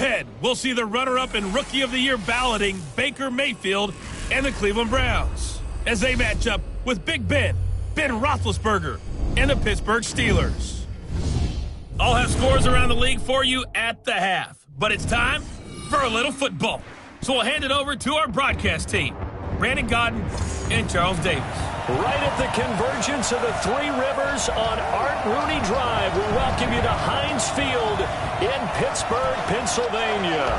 ahead, we'll see the runner-up and Rookie of the Year balloting Baker Mayfield and the Cleveland Browns as they match up with Big Ben Roethlisberger, and the Pittsburgh Steelers. I'll have scores around the league for you at the half, but it's time for a little football. So we'll hand it over to our broadcast team, Brandon Godden and Charles Davis. Right at the convergence of the Three Rivers on Art Rooney Drive, we welcome you to Heinz Field in Pittsburgh, Pennsylvania.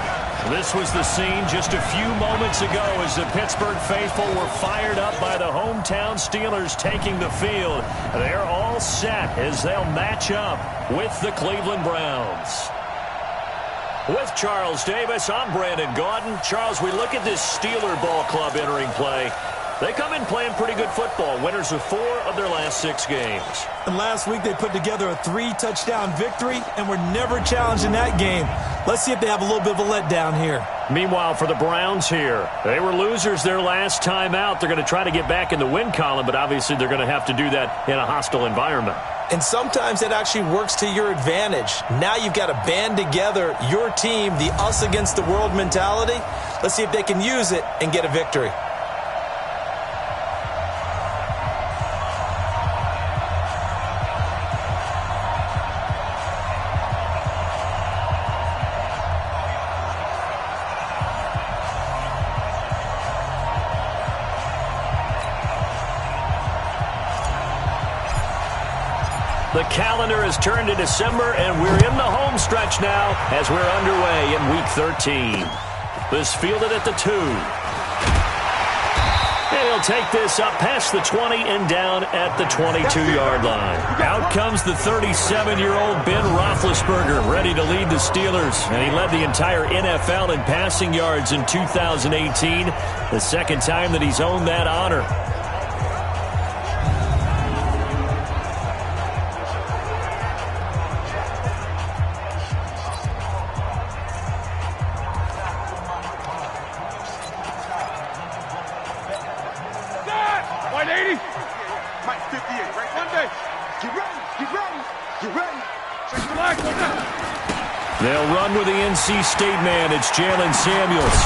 This was the scene just a few moments ago as the Pittsburgh faithful were fired up by the hometown Steelers taking the field. They're all set as they'll match up with the Cleveland Browns. With Charles Davis, I'm Brandon Gaudin. Charles, we look at this Steeler ball club entering play. They come in playing pretty good football, winners of 4 of their last 6 games. And last week they put together a 3-touchdown victory and were never challenged in that game. Let's see if they have a little bit of a letdown here. Meanwhile, for the Browns here, they were losers their last time out. They're going to try to get back in the win column, but obviously they're going to have to do that in a hostile environment. And sometimes it actually works to your advantage. Now you've got to band together your team, the us against the world mentality. Let's see if they can use it and get a victory. The calendar has turned to December, and we're in the home stretch now as we're underway in Week 13. This fielded at the 2. And he'll take this up past the 20 and down at the 22-yard line. Out comes the 37-year-old Ben Roethlisberger, ready to lead the Steelers. And he led the entire NFL in passing yards in 2018, the second time that he's owned that honor. They'll run with the NC State man. It's Jalen Samuels.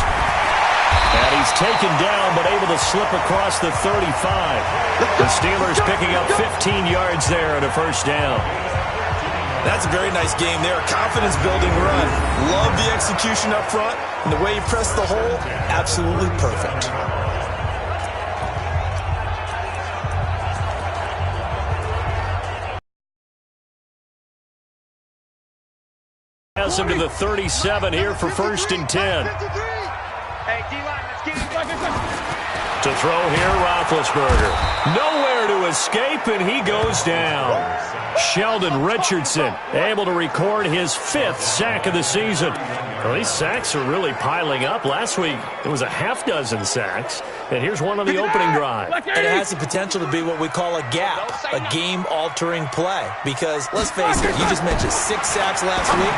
And he's taken down but able to slip across the 35. The Steelers picking up 15 yards there and a first down. That's a very nice game there. Confidence-building run. Love the execution up front. And the way he pressed the hole, absolutely perfect. Has him to the 37 here for 1st and 10. To throw here, Roethlisberger. Nowhere to escape, and he goes down. Sheldon Richardson able to record his 5th sack of the season. Well, these sacks are really piling up. Last week, it was a half-dozen sacks. And here's one on the opening drive. And it has the potential to be what we call a gap, a game-altering play. Because, let's face it, you just mentioned 6 sacks last week.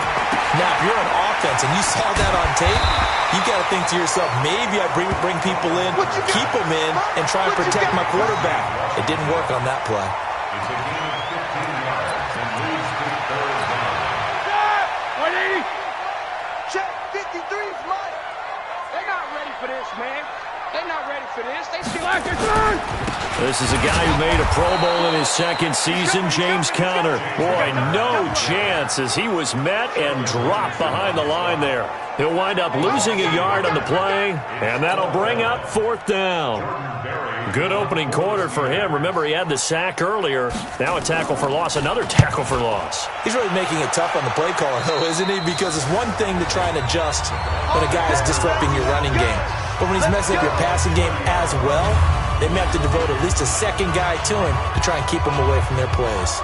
Now, if you're on offense and you saw that on tape, you've got to think to yourself, maybe I bring people in, keep them in, and try and protect my quarterback. It didn't work on that play. Check 53's Mike. They're not ready for this, man. They're not ready for this. They still like their turn. This is a guy who made a Pro Bowl in his 2nd season, James Conner. Boy, no chance as he was met and dropped behind the line there. He'll wind up losing a yard on the play, and that'll bring up 4th down. Good opening quarter for him. Remember, he had the sack earlier. Now a tackle for loss, another tackle for loss. He's really making it tough on the play caller, though, isn't he? Because it's one thing to try and adjust when a guy is disrupting your running game. But when he's messing up your passing game as well, they may have to devote at least a second guy to him to try and keep him away from their plays.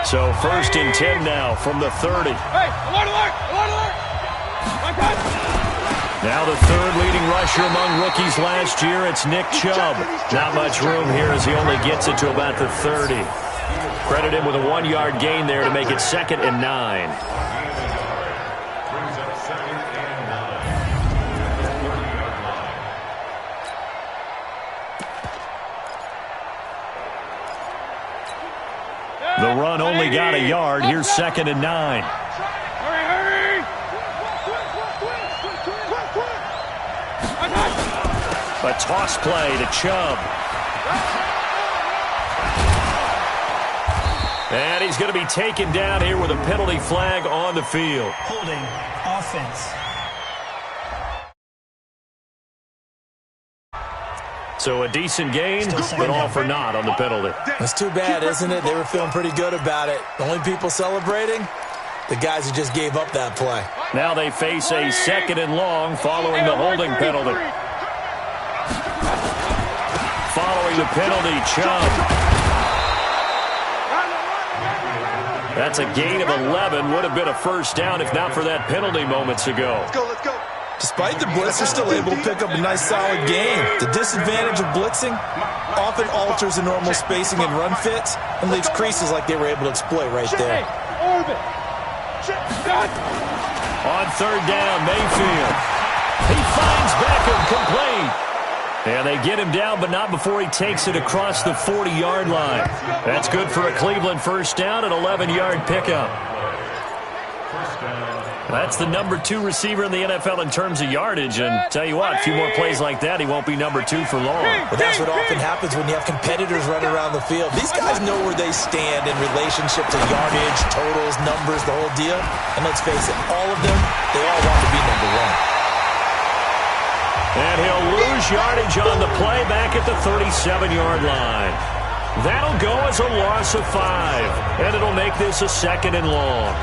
So 1st and 10 now from the 30. Hey, alert, alert, alert, alert. Now the 3rd leading rusher among rookies last year, it's Nick Chubb. Not much room here as he only gets it to about the 30. Credit him with a 1-yard gain there to make it 2nd and 9. The run only got a yard. Here's 2nd and 9. A toss play to Chubb. And he's going to be taken down here with a penalty flag on the field. Holding offense. So a decent gain, but all for naught on the penalty. That's too bad, isn't it? They were feeling pretty good about it. The only people celebrating, the guys who just gave up that play. Now they face a 2nd and long following the holding penalty. Following the penalty, Chubb. That's a gain of 11. Would have been a first down if not for that penalty moments ago. Let's go, let's go. Despite the blitz, they're still able to pick up a nice, solid gain. The disadvantage of blitzing often alters the normal spacing and run fits and leaves creases like they were able to exploit right there. On 3rd down, Mayfield. He finds Beckham complete. And they get him down, but not before he takes it across the 40-yard line. That's good for a Cleveland first down, an 11-yard pickup. That's the number 2 receiver in the NFL in terms of yardage. And tell you what, a few more plays like that, he won't be number 2 for long. But that's what often happens when you have competitors running around the field. These guys know where they stand in relationship to yardage, totals, numbers, the whole deal. And let's face it, all of them, they all want to be number 1. And he'll lose yardage on the play back at the 37-yard line. That'll go as a loss of 5. And it'll make this a 2nd and long.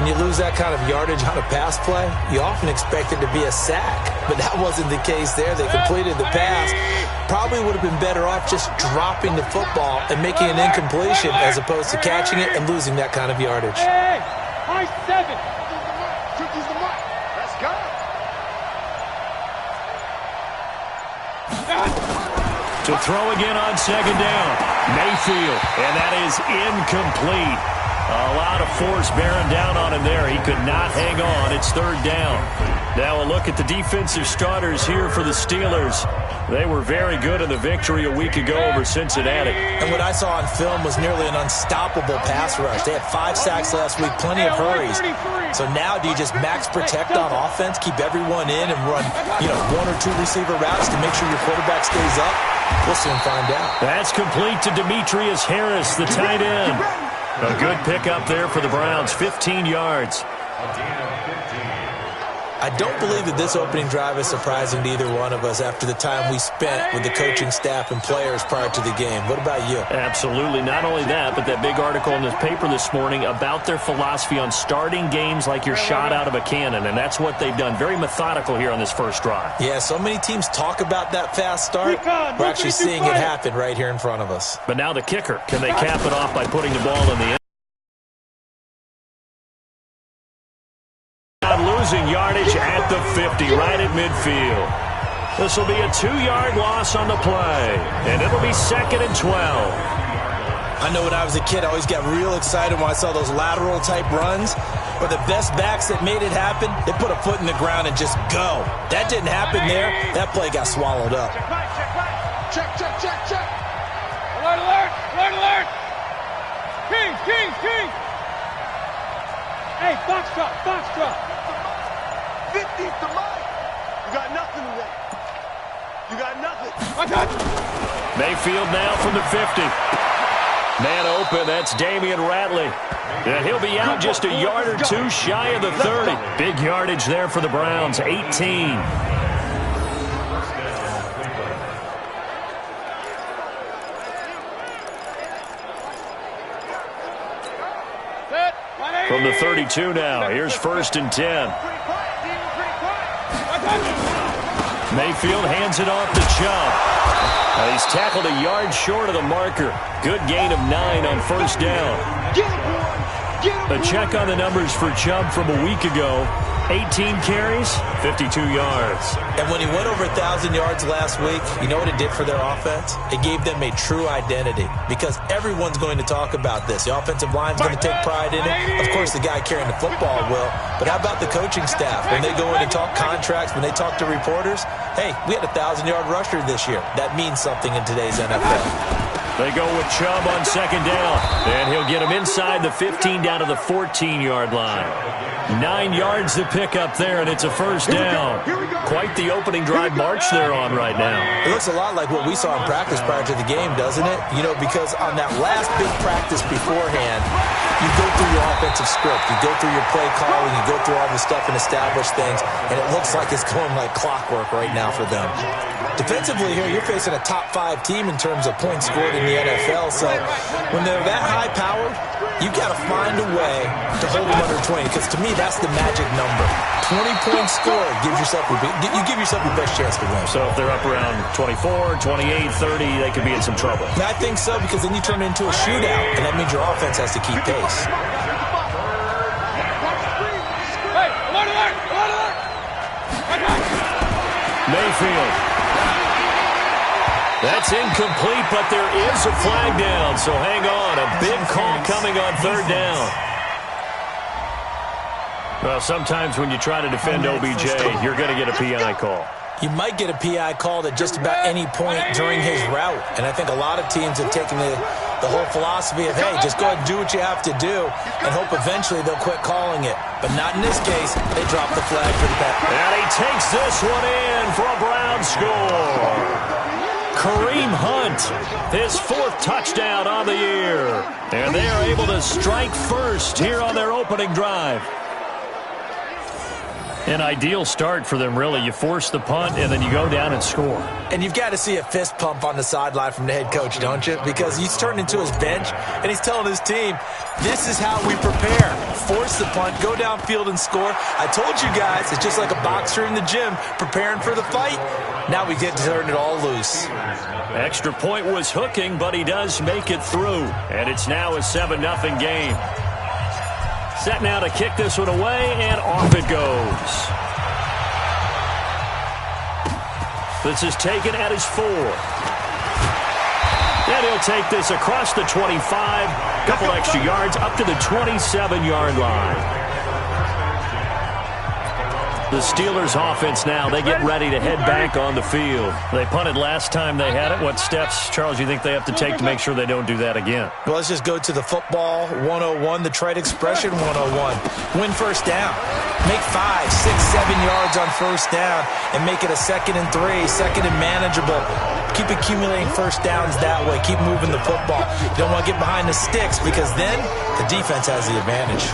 When you lose that kind of yardage on a pass play, you often expect it to be a sack. But that wasn't the case there. They completed the pass. Probably would have been better off just dropping the football and making an incompletion as opposed to catching it and losing that kind of yardage. High 7. Cookies the mark. Let's go. To throw again on 2nd down. Mayfield. And that is incomplete. A lot of force bearing down on him there. He could not hang on. It's 3rd down. Now a look at the defensive starters here for the Steelers. They were very good in the victory a week ago over Cincinnati. And what I saw on film was nearly an unstoppable pass rush. They had 5 sacks last week, plenty of hurries. So now do you just max protect on offense, keep everyone in and run, 1 or 2 receiver routes to make sure your quarterback stays up? We'll soon find out. That's complete to Demetrius Harris, the tight end. A good pickup there for the Browns, 15 yards. I don't believe that this opening drive is surprising to either one of us after the time we spent with the coaching staff and players prior to the game. What about you? Absolutely. Not only that, but that big article in the paper this morning about their philosophy on starting games like you're shot out of a cannon, and that's what they've done. Very methodical here on this first drive. Yeah, so many teams talk about that fast start. We're actually seeing it happen right here in front of us. But now the kicker. Can they cap it off by putting the ball in the end? Losing yardage at the 50, right at midfield. This will be a 2-yard loss on the play, and it'll be 2nd and 12. I know when I was a kid, I always got real excited when I saw those lateral-type runs, where the best backs that made it happen, they put a foot in the ground and just go. That didn't happen there. That play got swallowed up. Check. Alert, alert, alert, alert. King. Hey, box drop. 50 to mine. You got nothing today. You got nothing. I got you. Mayfield now from the 50. Man open, that's Damian Ratley. And he'll be out just a yard or 2 shy of the 30. Big yardage there for the Browns, 18. From the 32 now, here's 1st and 10. Mayfield hands it off to Chubb. He's tackled a yard short of the marker. Good gain of 9 on 1st down. A check on the numbers for Chubb from a week ago. 18 carries, 52 yards. And when he went over 1,000 yards last week, you know what it did for their offense? It gave them a true identity because everyone's going to talk about this. The offensive line's going to take pride in it. Of course, the guy carrying the football will. But how about the coaching staff? When they go in and talk contracts, when they talk to reporters, hey, we had a 1,000-yard rusher this year. That means something in today's NFL. They go with Chubb on second down, and he'll get him inside the 15 down to the 14-yard line. 9 yards to pick up there, and it's a first down. Quite the opening drive march they're on right now. It looks a lot like what we saw in practice prior to the game, doesn't it? You know, because on that last big practice beforehand, you go through your offensive script, you go through your play calling, you go through all the stuff and establish things, and it looks like it's going like clockwork right now for them. Defensively here, you're facing a top-5 team in terms of points scored in the NFL, so when they're that high-powered, you got to find a way to hold them under 20, because to me, that's the magic number. 20 points scored gives yourself you give yourself your best chance to win. So if they're up around 24, 28, 30, they could be in some trouble. I think so, because then you turn it into a shootout, and that means your offense has to keep pace. Mayfield. That's incomplete, but there is a flag down, so hang on. A big call coming on third down. Well, sometimes when you try to defend OBJ, you're going to get a PI call. You might get a PI called at just about any point during his route. And I think a lot of teams have taken the whole philosophy of, hey, just go ahead and do what you have to do and hope eventually they'll quit calling it. But not in this case. They dropped the flag for the pass. And he takes this one in for a Brown score. Kareem Hunt, his 4th touchdown on the year. And they are able to strike first here on their opening drive. An ideal start for them, really. You force the punt, and then you go down and score. And you've got to see a fist pump on the sideline from the head coach, don't you? Because he's turned into his bench, and he's telling his team, this is how we prepare. Force the punt, go downfield and score. I told you guys, it's just like a boxer in the gym preparing for the fight. Now we get to turn it all loose. Extra point was hooking, but he does make it through. And it's now a 7-0 game. Set now to kick this one away, and off it goes. This is taken at his 4. And he'll take this across the 25, couple extra yards, up to the 27-yard line. The Steelers' offense now, they get ready to head back on the field. They punted last time they had it. What steps, Charles, you think they have to take to make sure they don't do that again? Well, let's just go to the football 101, the trade expression 101. Win first down. Make 5, 6, 7 yards on first down and make it a 2nd and 3, second and manageable. Keep accumulating first downs that way. Keep moving the football. You don't want to get behind the sticks because then the defense has the advantage.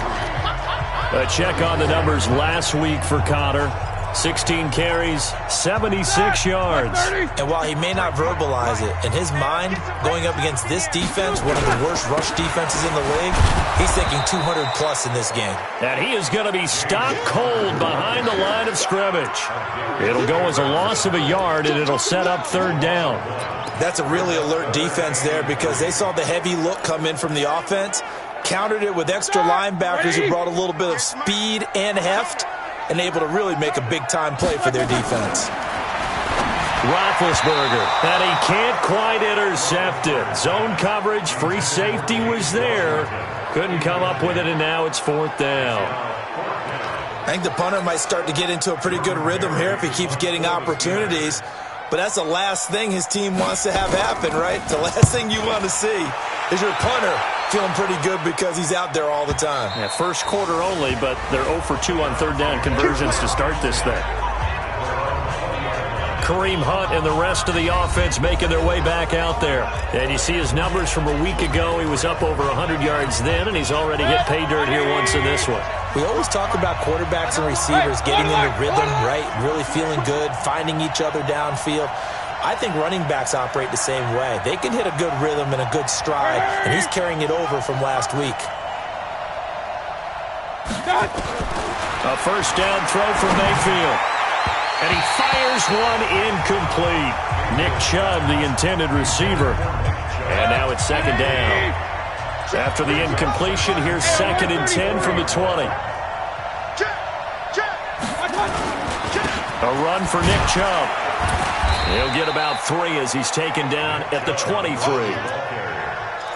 A check on the numbers last week for Connor. 16 carries, 76 yards. And while he may not verbalize it, in his mind, going up against this defense, one of the worst rush defenses in the league, he's thinking 200-plus in this game. And he is going to be stopped cold behind the line of scrimmage. It'll go as a loss of a yard, and it'll set up third down. That's a really alert defense there because they saw the heavy look come in from the offense, countered it with extra linebackers who brought a little bit of speed and heft, and able to really make a big-time play for their defense. Roethlisberger, and he can't quite intercept it. Zone coverage, free safety was there. Couldn't come up with it, and now it's 4th down. I think the punter might start to get into a pretty good rhythm here if he keeps getting opportunities. But that's the last thing his team wants to have happen, right? The last thing you want to see is your punter feeling pretty good because he's out there all the time. Yeah, first quarter only, but they're 0 for 2 on third down conversions to start this thing. Kareem Hunt and the rest of the offense making their way back out there. And you see his numbers from a week ago. He was up over 100 yards then, and he's already hit pay dirt here once in this one. We always talk about quarterbacks and receivers getting into rhythm, right? Really feeling good, finding each other downfield. I think running backs operate the same way. They can hit a good rhythm and a good stride, and he's carrying it over from last week. A first down throw from Mayfield. And he fires one incomplete. Nick Chubb, the intended receiver. And now it's 2nd down. After the incompletion, here's 2nd and 10 from the 20. A run for Nick Chubb. He'll get about 3 as he's taken down at the 23.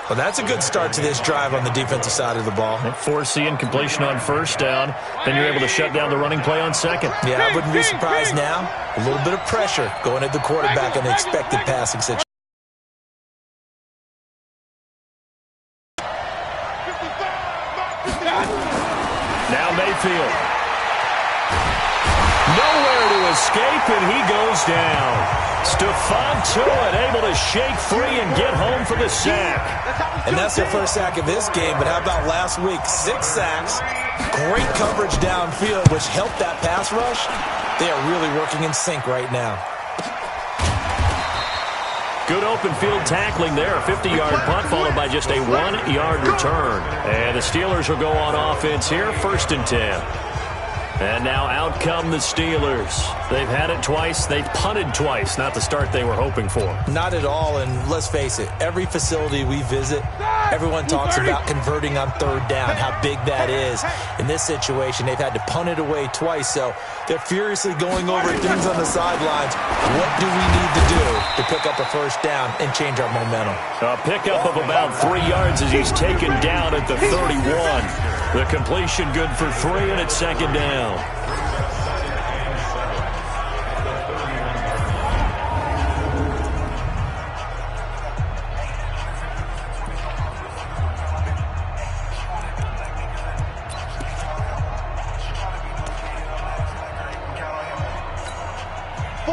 Well, that's a good start to this drive on the defensive side of the ball. Force the incompletion on first down. Then you're able to shut down the running play on second. Yeah, I wouldn't be surprised now. A little bit of pressure going at the quarterback in the expected passing situation. Now Mayfield. Nowhere to escape, and he goes down. Stephon Tuitt able to shake free and get home for the sack. And that's their first sack of this game, but how about last week? 6 sacks, great coverage downfield, which helped that pass rush. They are really working in sync right now. Good open field tackling there. A 50-yard punt followed by just a 1-yard return. And the Steelers will go on offense here, 1st and 10. And now out come the Steelers. They've had it twice. They've punted twice. Not the start they were hoping for. Not at all, and let's face it, every facility we visit, everyone talks about converting on 3rd down, how big that is. In this situation, they've had to punt it away twice, so they're furiously going over things on the sidelines. What do we need to do to pick up a 1st down and change our momentum? A pickup of about 3 yards as he's taken down at the 31. The completion good for 3, and it's 2nd down.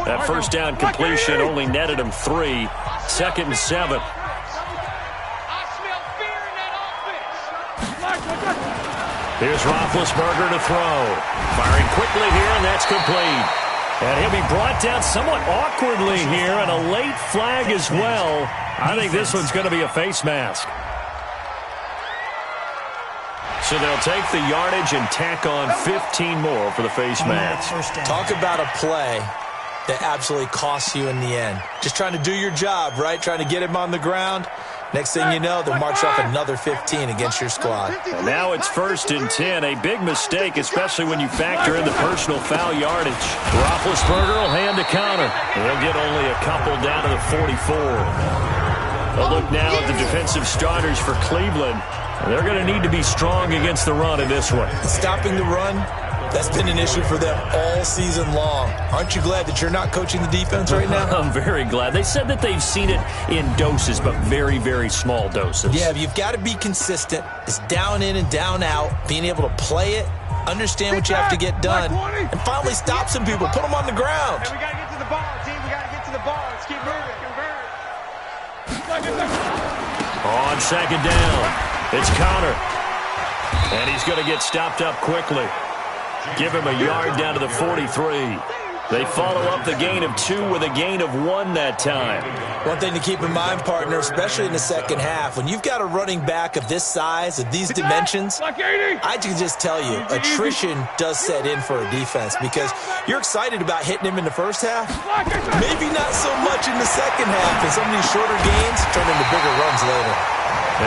That 1st down completion only netted him 3. 2nd and 7. Here's Roethlisberger to throw. Firing quickly here, and that's complete. And he'll be brought down somewhat awkwardly here, and a late flag as well. I think this one's going to be a face mask. So they'll take the yardage and tack on 15 more for the face mask. Talk about a play that absolutely costs you in the end. Just trying to do your job, right? Trying to get him on the ground. Next thing you know, they'll march off another 15 against your squad. And now it's 1st and 10. A big mistake, especially when you factor in the personal foul yardage. Roethlisberger will hand a counter. They'll get only a couple down to the 44. They'll look now at the defensive starters for Cleveland. They're going to need to be strong against the run in this one. Stopping the run, that's been an issue for them all season long. Aren't you glad that you're not coaching the defense right now? I'm very glad. They said that they've seen it in doses, but very, very small doses. Yeah, you've got to be consistent. It's down in and down out, being able to play it, understand what you have to get done, and finally stop some people, put them on the ground. Hey, we got to get to the ball, team. We got to get to the ball. Let's keep moving. On 2nd down, it's Connor. And he's going to get stopped up quickly. Give him a yard down to the 43. They follow up the gain of 2 with a gain of 1 that time. One thing to keep in mind, partner, especially in the second half, when you've got a running back of this size, of these dimensions, I can just tell you, attrition does set in for a defense because you're excited about hitting him in the first half. Maybe not so much in the second half, and some of these shorter gains turn into bigger runs later.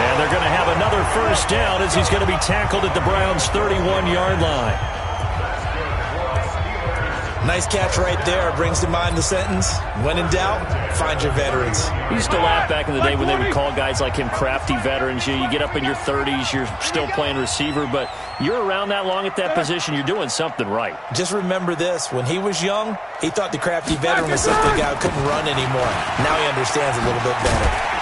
And they're going to have another 1st down as he's going to be tackled at the Browns' 31-yard line. Nice catch right there. Brings to mind the sentence, when in doubt, find your veterans. We used to laugh back in the day when they would call guys like him crafty veterans. You get up in your 30s, you're still playing receiver, but you're around that long at that position, you're doing something right. Just remember this. When he was young, he thought the crafty veteran was something a guy who couldn't run anymore. Now he understands a little bit better.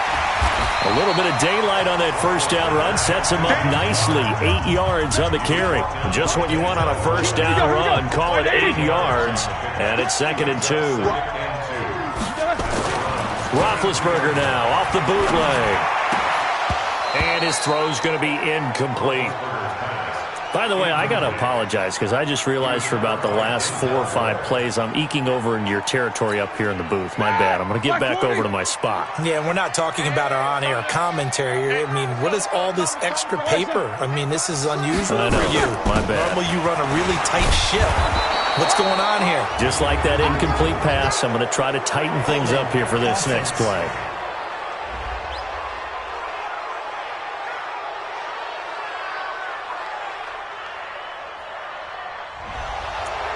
A little bit of daylight on that 1st down run sets him up nicely. 8 yards on the carry. Just what you want on a 1st down run. Call it 8 yards. And it's 2nd and 2. Roethlisberger now off the bootleg. And his throw's going to be incomplete. By the way, I got to apologize because I just realized for about the last 4 or 5 plays, I'm eking over in your territory up here in the booth. My bad. I'm going to get back over to my spot. Yeah, we're not talking about our on-air commentary. I mean, what is all this extra paper? I mean, this is unusual for you. My bad. Normally you run a really tight ship. What's going on here? Just like that incomplete pass, I'm going to try to tighten things up here for this next play.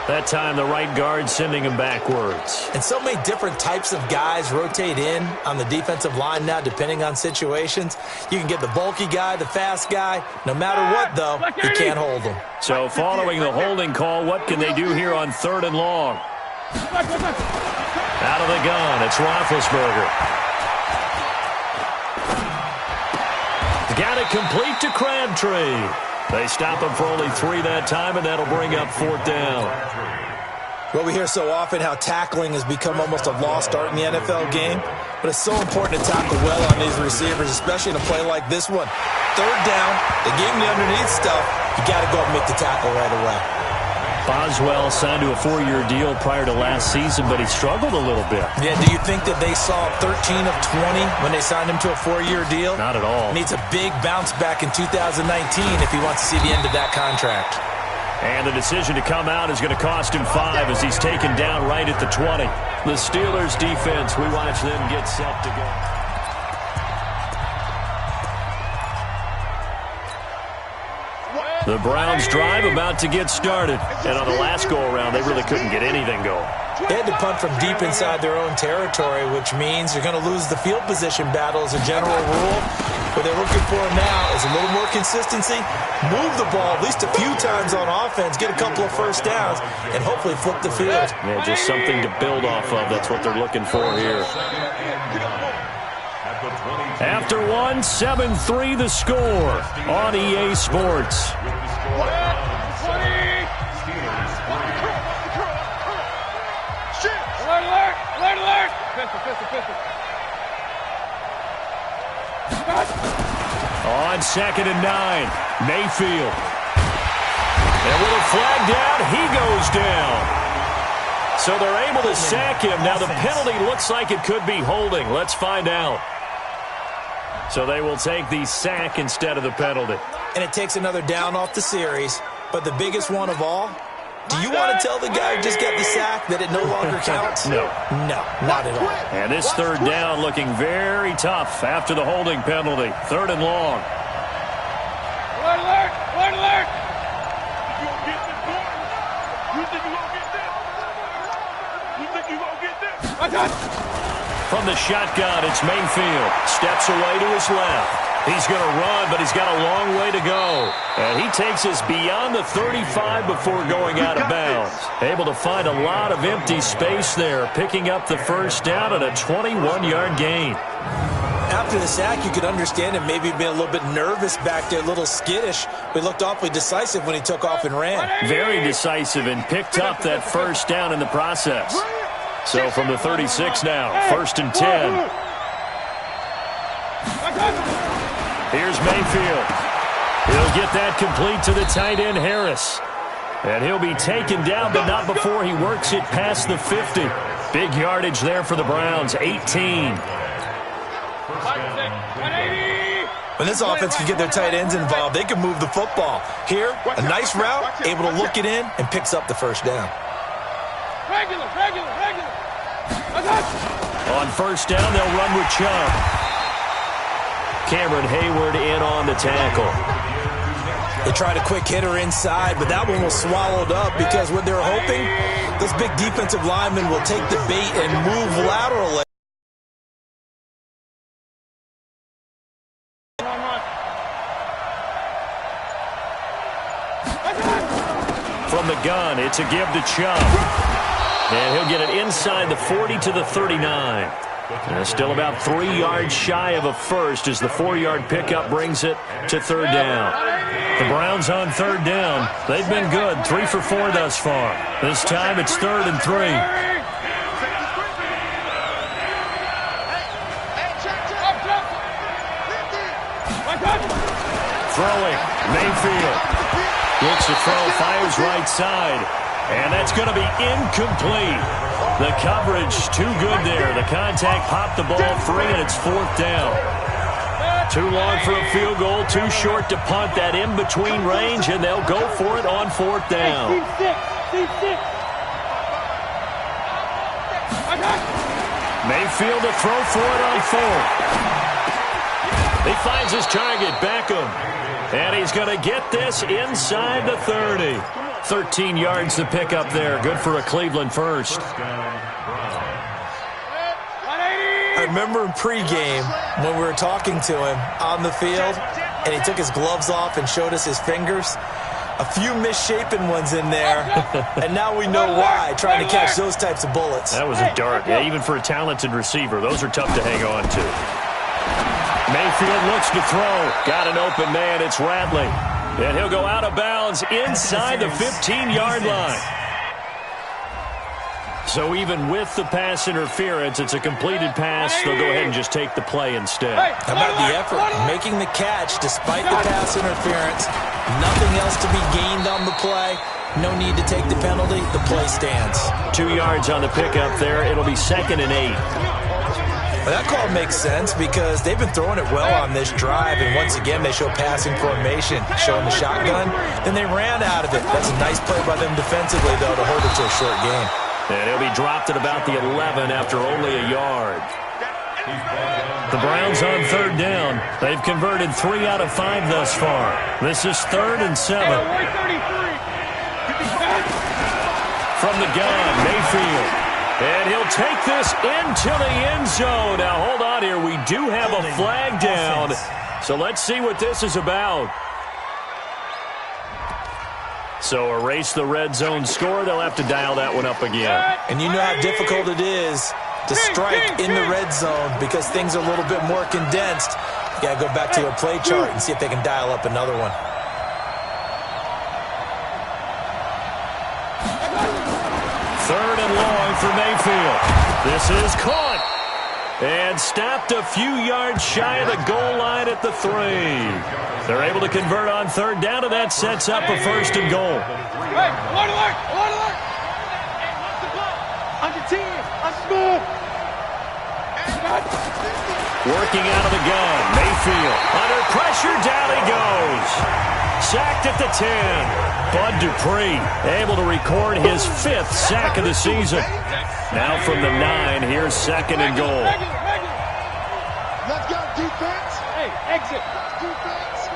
That time the right guard sending him backwards. And so many different types of guys rotate in on the defensive line now, depending on situations. You can get the bulky guy, the fast guy. No matter what, though, you can't hold them. So following the holding call, what can they do here on 3rd and long? Out of the gun, it's Roethlisberger. Got it complete to Crabtree. They stop him for only 3 that time, and that'll bring up 4th down. Well, we hear so often how tackling has become almost a lost art in the NFL game, but it's so important to tackle well on these receivers, especially in a play like this one. 3rd down, they gave him the underneath stuff. You got to go and make the tackle right away. Boswell signed to a 4-year deal prior to last season, but he struggled a little bit. Yeah, do you think that they saw 13 of 20 when they signed him to a 4-year deal? Not at all. Needs a big bounce back in 2019 if he wants to see the end of that contract. And the decision to come out is going to cost him 5 as he's taken down right at the 20. The Steelers defense, we watch them get set to go. The Browns drive about to get started. And on the last go-around, they really couldn't get anything going. They had to punt from deep inside their own territory, which means you're going to lose the field position battle as a general rule. What they're looking for now is a little more consistency, move the ball at least a few times on offense, get a couple of first downs, and hopefully flip the field. Yeah, just something to build off of. That's what they're looking for here. After 1, 7-3 the score on EA Sports. Alert! Pistol. On 2nd and 9, Mayfield. And with a flag down, he goes down. So they're able to sack him. Now the penalty looks like it could be holding. Let's find out. So they will take the sack instead of the penalty. And it takes another down off the series. But the biggest one of all, do you want to tell the guy who just got the sack that it no longer counts? No. No, not at all. And this 3rd down looking very tough after the holding penalty. 3rd and long. Alert! From the shotgun, it's Mayfield. Steps away to his left. He's going to run, but he's got a long way to go. And he takes us beyond the 35 before going out of bounds. Able to find a lot of empty space there, picking up the 1st down and a 21-yard gain. After the sack, you could understand him maybe being a little bit nervous back there, a little skittish. But he looked awfully decisive when he took off and ran. Very decisive and picked up that 1st down in the process. So from the 36 now, 1st and 10. Here's Mayfield. He'll get that complete to the tight end, Harris. And he'll be taken down, but not before he works it past the 50. Big yardage there for the Browns, 18. When this offense can get their tight ends involved, they can move the football. Here, a nice route, able to look it in, and picks up the 1st down. Regular. On 1st down, they'll run with Chubb. Cameron Hayward in on the tackle. They tried a quick hitter inside, but that one was swallowed up because what they're hoping, those big defensive linemen will take the bait and move laterally. From the gun, it's a give to Chubb. And he'll get it inside the 40 to the 39. And still about 3 yards shy of a first as the 4-yard pickup brings it to 3rd down. The Browns on 3rd down. They've been good, 3 for 4 thus far. This time it's 3rd and 3. Throwing, Mayfield. Looks to throw, fires right side. And that's going to be incomplete. The coverage too good there. The contact popped the ball free, and it's 4th down. Too long for a field goal, too short to punt that in-between range, and they'll go for it on 4th down. Mayfield to throw for it on 4th. He finds his target, Beckham. And he's going to get this inside the 30. 13 yards to pick up there. Good for a Cleveland first. I remember in pregame when we were talking to him on the field, and he took his gloves off and showed us his fingers. A few misshapen ones in there, and now we know why, trying to catch those types of bullets. That was a dart. Yeah, even for a talented receiver, those are tough to hang on to. Mayfield looks to throw. Got an open man. It's Radley. And he'll go out of bounds inside the 15-yard line. So even with the pass interference, it's a completed pass. They'll go ahead and just take the play instead. How about the effort? Making the catch despite the pass interference. Nothing else to be gained on the play. No need to take the penalty. The play stands. 2 yards on the pickup there. It'll be 2nd and 8. Well, that call makes sense because they've been throwing it well on this drive, and once again they show passing formation, showing the shotgun. Then they ran out of it. That's a nice play by them defensively, though, to hold it to a short game. And he'll be dropped at about the 11 after only a yard. The Browns on 3rd down. They've converted 3 out of 5 thus far. This is 3rd and 7. From the gun, Mayfield. And he'll take this into the end zone. Now, hold on here. We do have a flag down. So let's see what this is about. So erase the red zone score. They'll have to dial that one up again. And you know how difficult it is to strike in the red zone because things are a little bit more condensed. You got to go back to their play chart and see if they can dial up another one. Third and long for Mayfield. This is caught. And stopped a few yards shy of the goal line at the 3. They're able to convert on 3rd down, and that sets up a 1st and goal. Hey, alert! Under 10, I'm smooth. Working out of the gun, Mayfield. Under pressure, down he goes. Sacked at the 10. Bud Dupree able to record his 5th sack of the season. Now from the 9, here's 2nd and goal. Let's go, defense. Hey, exit. Defense.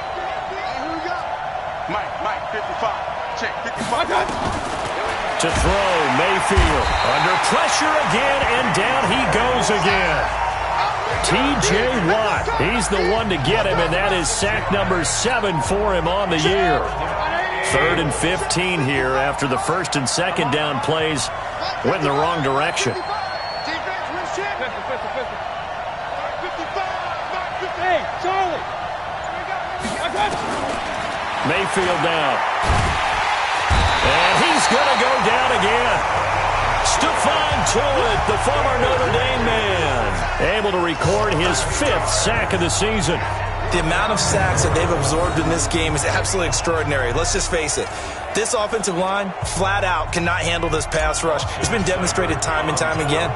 Hey, here we go. Mike, 55. Check, 55. To throw, Mayfield. Under pressure again, and down he goes again. T.J. Watt, he's the one to get him, and that is sack number 7 for him on the year. 3rd and 15 here after the 1st and 2nd down plays went in the wrong direction. Mayfield down. And he's going to go down again. Stephon Tuitt, the former Notre Dame man, able to record his 5th sack of the season. The amount of sacks that they've absorbed in this game is absolutely extraordinary. Let's just face it. This offensive line, flat out, cannot handle this pass rush. It's been demonstrated time and time again.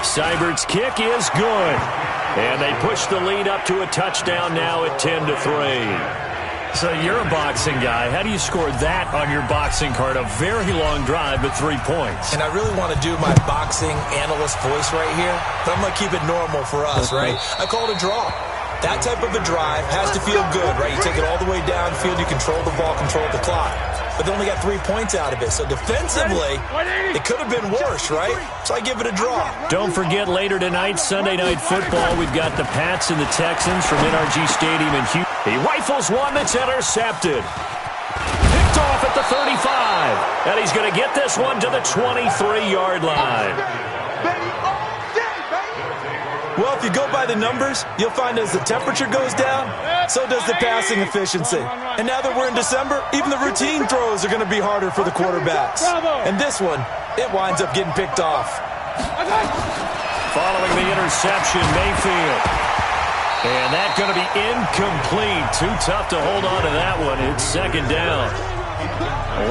Seibert's kick is good. And they push the lead up to a touchdown now at 10-3. So you're a boxing guy. How do you score that on your boxing card? A very long drive, but 3 points. And I really want to do my boxing analyst voice right here, but I'm going to keep it normal for us, right? I call it a draw. That type of a drive has to feel good, right? You take it all the way downfield, you control the ball, control the clock. But they only got 3 points out of it. So defensively, it could have been worse, right? So I give it a draw. Don't forget later tonight, Sunday Night Football, we've got the Pats and the Texans from NRG Stadium in Houston. He rifles one that's intercepted. Picked off at the 35. And he's going to get this one to the 23-yard line. Well, if you go by the numbers, you'll find as the temperature goes down, so does the passing efficiency. And now that we're in December, even the routine throws are going to be harder for the quarterbacks. And this one, it winds up getting picked off. Following the interception, Mayfield. And that's going to be incomplete. Too tough to hold on to that one. It's 2nd down.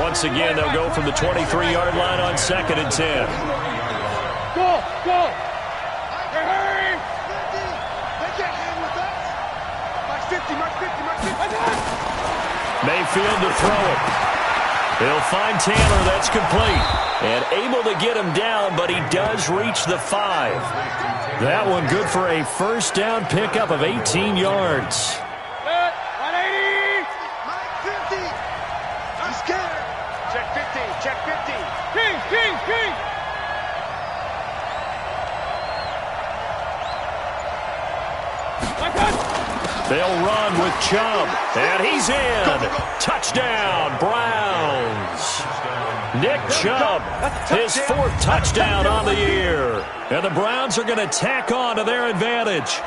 Once again, they'll go from the 23-yard line on 2nd and 10. Go! Mayfield to throw it. He'll find Taylor. That's complete. And able to get him down, but he does reach the 5. That one good for a 1st down pickup of 18 yards. 180. They'll run with Chubb, and he's in. Touchdown, Browns. Nick Chubb, his 4th touchdown on the year. And the Browns are going to tack on to their advantage.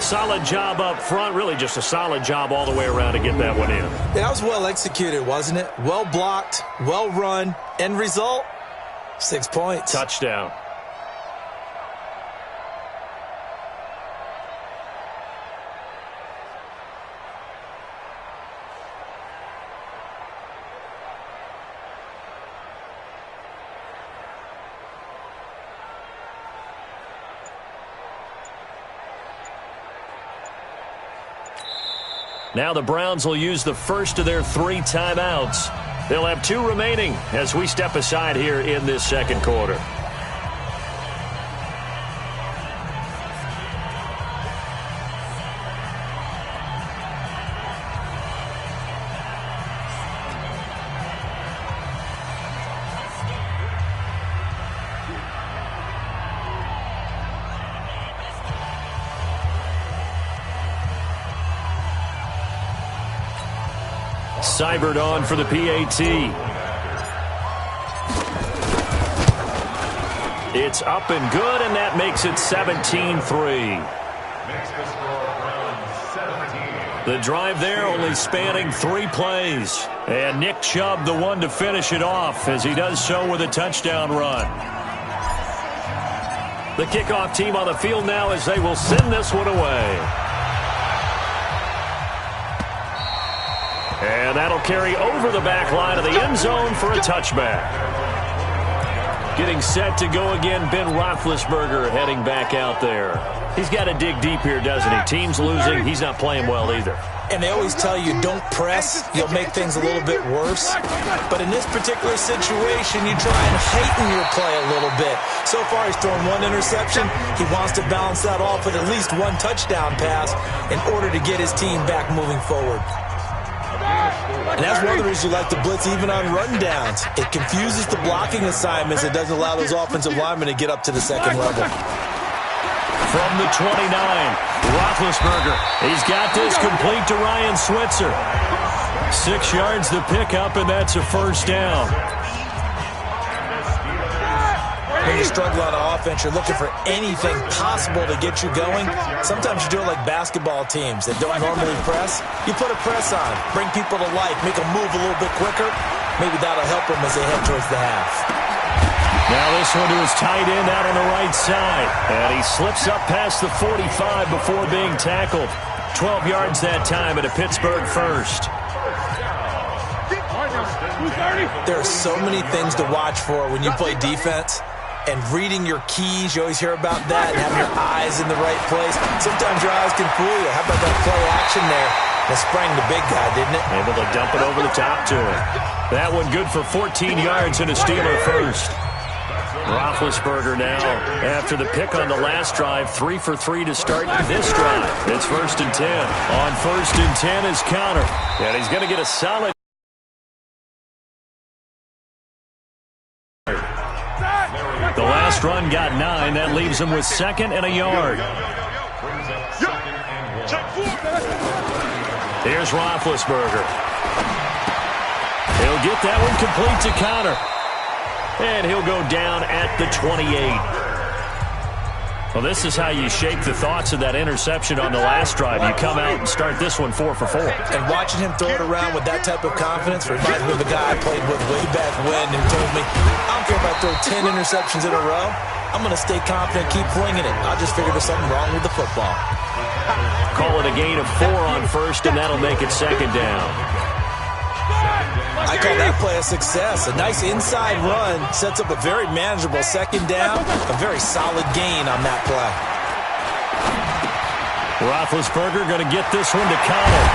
Solid job up front, really just a solid job all the way around to get that one in. That was well executed, wasn't it? Well blocked, well run. End result, 6 points. Touchdown. Now the Browns will use the first of their 3 timeouts. They'll have 2 remaining as we step aside here in this second quarter. Seibert on for the PAT. It's up and good, and that makes it 17-3. The drive there only spanning 3 plays. And Nick Chubb the one to finish it off as he does so with a touchdown run. The kickoff team on the field now as they will send this one away. And that'll carry over the back line of the end zone for a touchback. Getting set to go again, Ben Roethlisberger heading back out there. He's got to dig deep here, doesn't he? Team's losing. He's not playing well either. And they always tell you, don't press. You'll make things a little bit worse. But in this particular situation, you try and heighten your play a little bit. So far, he's thrown 1 interception. He wants to balance that off with at least 1 touchdown pass in order to get his team back moving forward. And that's one of the reasons you like to blitz even on rundowns. It confuses the blocking assignments. It doesn't allow those offensive linemen to get up to the second level. From the 29, Roethlisberger. He's got this complete to Ryan Switzer. 6 yards the pickup, and that's a first down. When you struggle on offense, you're looking for anything possible to get you going. Sometimes you do it like basketball teams that don't normally press. You put a press on, bring people to life, make them move a little bit quicker. Maybe that'll help them as they head towards the half. Now this one to his tight end out on the right side. And he slips up past the 45 before being tackled. 12 yards that time at a Pittsburgh first. There are so many things to watch for when you play defense. And reading your keys, you always hear about that, and having your eyes in the right place. Sometimes your eyes can fool you. How about that play action there? That sprang the big guy, didn't it? Able to dump it over the top to him. That one good for 14 yards and a Steeler first. Roethlisberger now, after the pick on the last drive, 3 for 3 to start this drive. It's 1st and 10. On 1st and 10 is Connor. And he's going to get a solid. The last run got 9. That leaves him with 2nd and a yard. Here's Roethlisberger. He'll get that one complete to Connor. And he'll go down at the 28. Well, this is how you shape the thoughts of that interception on the last drive. You come out and start this one 4 for 4. And watching him throw it around with that type of confidence reminds me of a guy I played with way back when who told me, I don't care if I throw 10 interceptions in a row. I'm going to stay confident, keep flinging it. I just figured there's something wrong with the football. Call it a gain of 4 on 1st, and that'll make it 2nd down. I call that play a success. A nice inside run sets up a very manageable 2nd down. A very solid gain on that play. Roethlisberger going to get this one to Connor.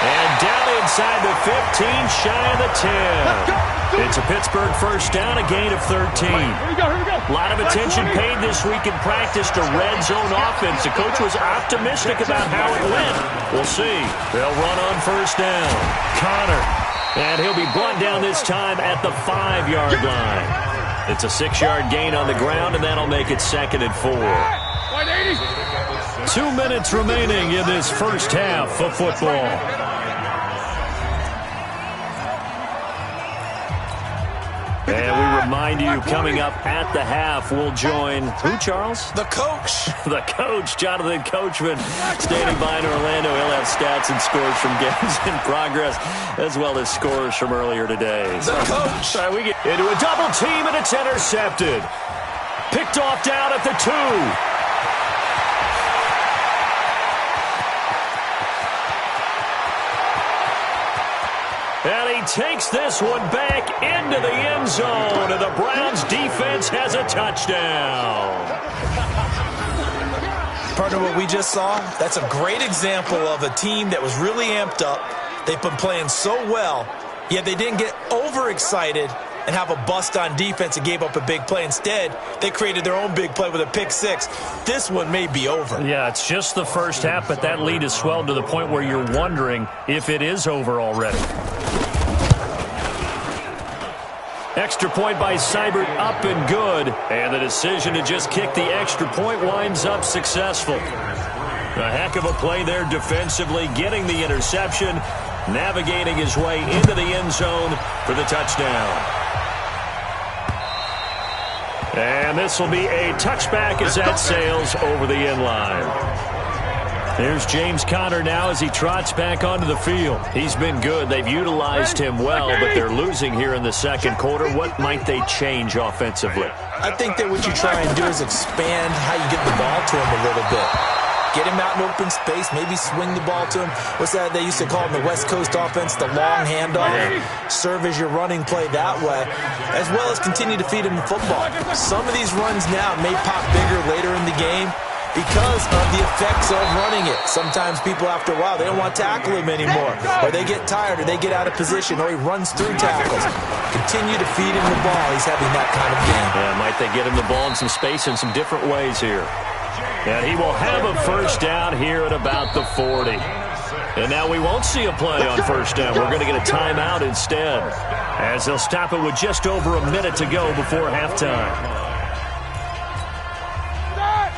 And down inside the 15, shy of the 10. It's a Pittsburgh first down, a gain of 13. A lot of attention paid this week in practice to red zone offense. The coach was optimistic about how it went. We'll see. They'll run on 1st down. Connor. And he'll be brought down this time at the 5-yard line. It's a 6-yard gain on the ground, and that'll make it 2nd and 4. 2 minutes remaining in this first half of football. And we remind you, coming up at the half, we'll join who, Charles? The coach. The coach, Jonathan Coachman, standing by in Orlando. He'll have stats and scores from games in progress, as well as scores from earlier today. The coach. All right, we get into a double team, and it's intercepted. Picked off down at the 2. And he takes this one back into the end zone, and the Browns defense has a touchdown. Part of what we just saw, that's a great example of a team that was really amped up. They've been playing so well, yet they didn't get overexcited and have a bust on defense and gave up a big play. Instead, they created their own big play with a pick 6. This one may be over. Yeah, it's just the first half, but that lead has swelled to the point where you're wondering if it is over already. Extra point by Seibert, up and good. And the decision to just kick the extra point winds up successful. A heck of a play there defensively, getting the interception, navigating his way into the end zone for the touchdown. And this will be a touchback as that sails over the end line. There's James Conner now as he trots back onto the field. He's been good. They've utilized him well, but they're losing here in the second quarter. What might they change offensively? I think that what you try and do is expand how you get the ball to him a little bit. Get him out in open space, maybe swing the ball to him. What's that they used to call in the West Coast offense, the long handoff? Serve as your running play that way, as well as continue to feed him the football. Some of these runs now may pop bigger later in the game because of the effects of running it. Sometimes people, after a while, they don't want to tackle him anymore, or they get tired, or they get out of position, or he runs through tackles. Continue to feed him the ball. He's having that kind of game. Yeah, might they get him the ball in some space in some different ways here. And he will have a first down here at about the 40. And now we won't see a play on first down. We're going to get a timeout instead, as they'll stop it with just over a minute to go before halftime.